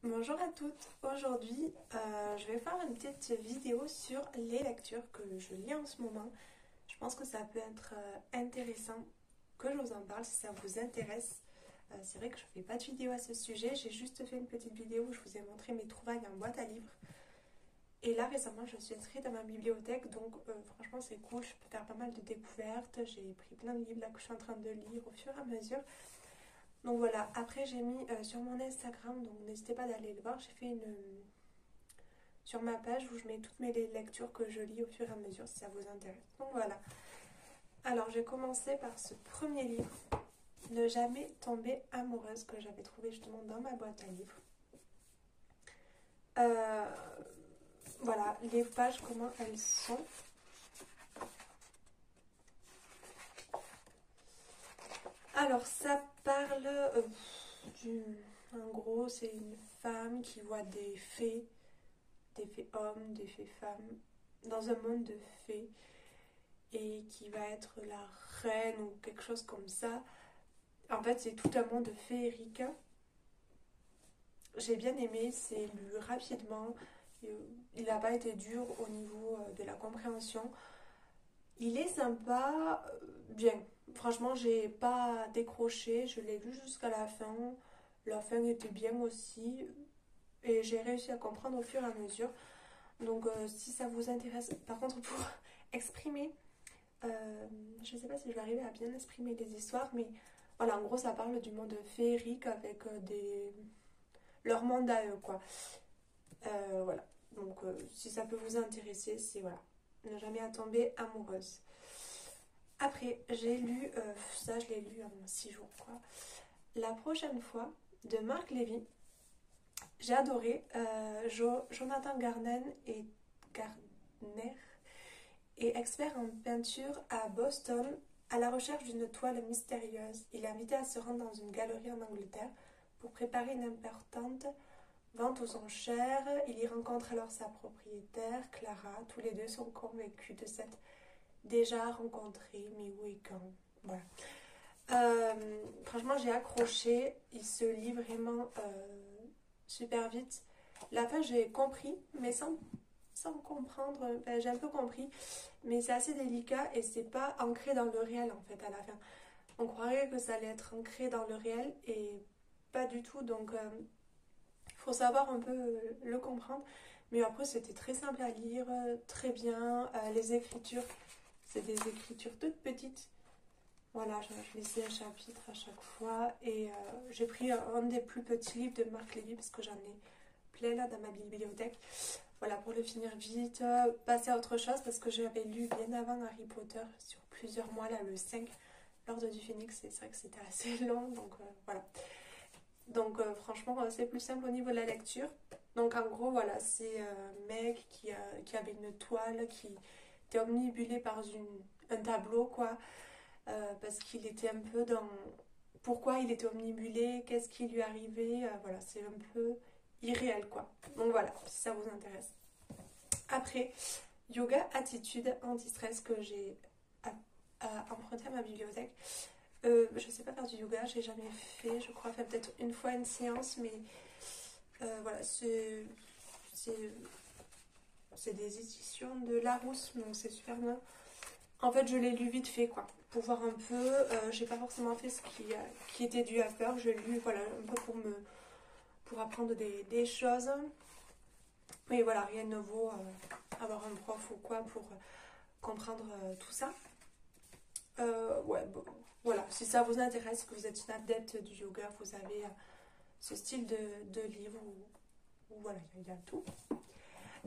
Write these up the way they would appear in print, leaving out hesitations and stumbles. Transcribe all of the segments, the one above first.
Bonjour à toutes, aujourd'hui je vais faire une petite vidéo sur les lectures que je lis en ce moment. Je pense que ça peut être intéressant que je vous en parle si ça vous intéresse. C'est vrai que je ne fais pas de vidéo à ce sujet, j'ai juste fait une petite vidéo où je vous ai montré mes trouvailles en boîte à livres. Et là récemment je suis inscrite à ma bibliothèque, donc franchement c'est cool, je peux faire pas mal de découvertes. J'ai pris plein de livres là que je suis en train de lire au fur et à mesure. Donc voilà, après j'ai mis sur mon Instagram, donc n'hésitez pas d'aller le voir, j'ai fait une sur ma page où je mets toutes mes lectures que je lis au fur et à mesure si ça vous intéresse. Donc voilà. Alors j'ai commencé par ce premier livre, Ne jamais tomber amoureuse, que j'avais trouvé justement dans ma boîte à livres. Euh, voilà, les pages, comment elles sont. Alors ça parle en gros c'est une femme qui voit des fées hommes, des fées femmes, dans un monde de fées, et qui va être la reine ou quelque chose comme ça. En fait, c'est tout un monde féerique. J'ai bien aimé, c'est lu rapidement. Il n'a pas été dur au niveau de la compréhension. Il est sympa, bien. Franchement, j'ai pas décroché. Je l'ai lu jusqu'à la fin. La fin était bien aussi. Et j'ai réussi à comprendre au fur et à mesure. Donc, si ça vous intéresse, par contre, pour exprimer, je ne sais pas si je vais arriver à bien exprimer les histoires, mais voilà, en gros, ça parle du monde féerique avec leur monde à eux, quoi. Voilà. Donc, si ça peut vous intéresser, c'est voilà, ne jamais tomber amoureuse. Après, j'ai lu, ça je l'ai lu en 6 jours, quoi. La prochaine fois, de Marc Lévy. J'ai adoré. Jonathan Garner est expert en peinture à Boston. À la recherche d'une toile mystérieuse, il est invité à se rendre dans une galerie en Angleterre pour préparer une importante vente aux enchères. Il y rencontre alors sa propriétaire, Clara. Tous les deux sont convaincus de cette déjà rencontrée, mais où et quand. Voilà. Franchement, j'ai accroché. Il se lit vraiment super vite. La fin, j'ai compris, mais sans comprendre. Ben, j'ai un peu compris, mais c'est assez délicat et c'est pas ancré dans le réel en fait à la fin. On croirait que ça allait être ancré dans le réel et pas du tout. Donc, faut savoir un peu le comprendre. Mais après, c'était très simple à lire, très bien. Les écritures, c'est des écritures toutes petites. Voilà, je lisais un chapitre à chaque fois. Et j'ai pris un des plus petits livres de Marc Lévy parce que j'en ai plein là dans ma bibliothèque. Voilà, pour le finir vite, passer à autre chose parce que j'avais lu bien avant Harry Potter sur plusieurs mois, là, le 5, l'Ordre du Phénix. C'est vrai que c'était assez long, donc voilà. Donc franchement, c'est plus simple au niveau de la lecture. Donc en gros, voilà, c'est un mec qui avait une toile qui était omnibulé par un tableau, quoi, parce qu'il était un peu dans... Pourquoi il était omnibulé, qu'est-ce qui lui arrivait, voilà, c'est un peu irréel, quoi. Donc voilà, si ça vous intéresse. Après, Yoga Attitude Anti-Stress que j'ai emprunté à ma bibliothèque. Je sais pas faire du yoga, j'ai jamais fait, je crois, faire peut-être une fois une séance, mais voilà, c'est des éditions de Larousse, donc c'est super bien. En fait, je l'ai lu vite fait, quoi, pour voir un peu. J'ai pas forcément fait ce qui était dû à faire. Je l'ai lu, voilà, un peu pour apprendre des choses. Mais voilà, rien ne vaut avoir un prof ou quoi pour comprendre tout ça. Ouais, bon, voilà, si ça vous intéresse, que vous êtes une adepte du yoga, vous avez ce style de livre où voilà, il y a tout.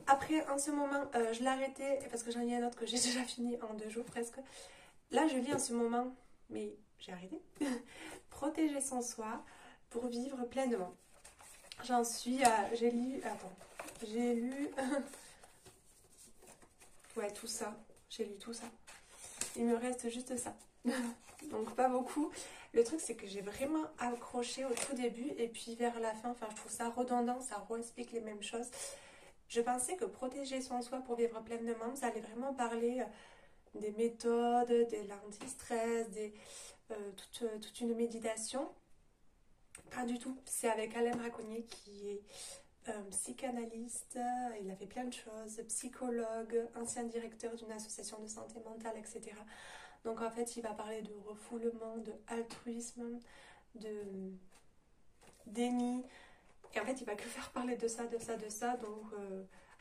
Après, en ce moment, je l'ai arrêté parce que j'en ai un autre que j'ai déjà fini en 2 jours presque. Là, je lis en ce moment, mais j'ai arrêté. Protéger son soi pour vivre pleinement. J'en suis à... J'ai lu... Attends. J'ai lu... ouais, tout ça. J'ai lu tout ça. Il me reste juste ça. Donc pas beaucoup. Le truc c'est que j'ai vraiment accroché au tout début et puis vers la fin, enfin je trouve ça redondant, ça re-explique les mêmes choses. Je pensais que protéger son soi pour vivre pleinement, ça allait vraiment parler des méthodes, de l'anti-stress, toute une méditation. Pas du tout. C'est avec Alain Braconnier qui est psychanalyste, il a fait plein de choses, psychologue, ancien directeur d'une association de santé mentale, etc. Donc en fait, il va parler de refoulement, de altruisme, de déni. Et en fait, il va que faire parler de ça, de ça, de ça. Donc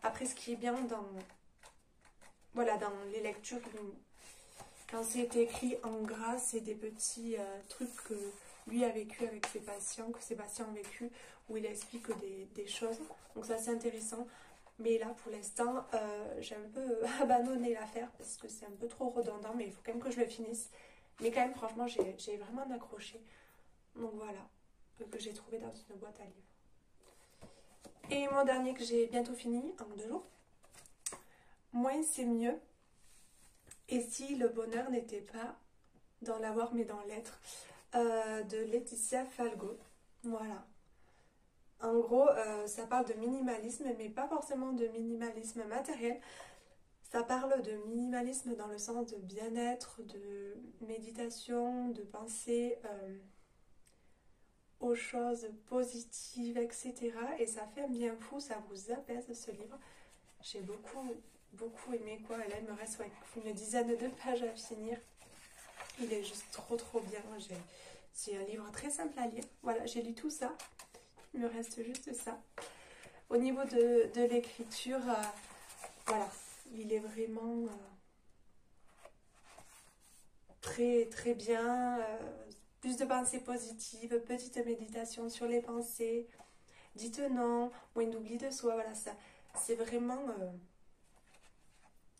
après, ce qui est bien dans, voilà, dans les lectures, quand c'est écrit en gras, c'est des petits trucs que lui a vécu avec ses patients, que ses patients ont vécu, où il explique des choses. Donc ça, c'est intéressant. Mais là, pour l'instant, j'ai un peu abandonné l'affaire parce que c'est un peu trop redondant, mais il faut quand même que je le finisse. Mais quand même, franchement, j'ai vraiment accroché. Donc voilà, que j'ai trouvé dans une boîte à livres. Et mon dernier que j'ai bientôt fini, en 2 jours. Moins c'est mieux. Et si le bonheur n'était pas dans l'avoir mais dans l'être, de Laetitia Falgo. Voilà. En gros, ça parle de minimalisme, mais pas forcément de minimalisme matériel. Ça parle de minimalisme dans le sens de bien-être, de méditation, de penser aux choses positives, etc. Et ça fait un bien fou, ça vous apaise ce livre. J'ai beaucoup aimé quoi. Et là, il me reste une dizaine de pages à finir. Il est juste trop bien. C'est un livre très simple à lire. Voilà, j'ai lu tout ça. Il me reste juste ça. Au niveau de l'écriture, voilà, il est vraiment très bien. Plus de pensées positives, petite méditation sur les pensées. Dites non, moins d'oubli de soi. Voilà, ça, c'est vraiment...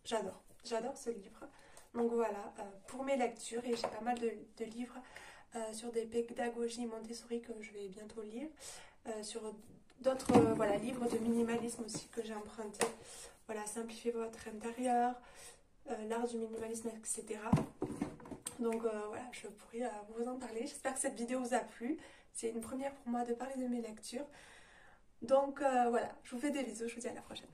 j'adore ce livre. Donc voilà, pour mes lectures, et j'ai pas mal de livres sur des pédagogies Montessori que je vais bientôt lire, sur d'autres voilà, livres de minimalisme aussi que j'ai empruntés. Voilà, simplifier votre intérieur, l'art du minimalisme, etc. Donc voilà, je pourrais vous en parler. J'espère que cette vidéo vous a plu. C'est une première pour moi de parler de mes lectures. Donc voilà, je vous fais des bisous, je vous dis à la prochaine.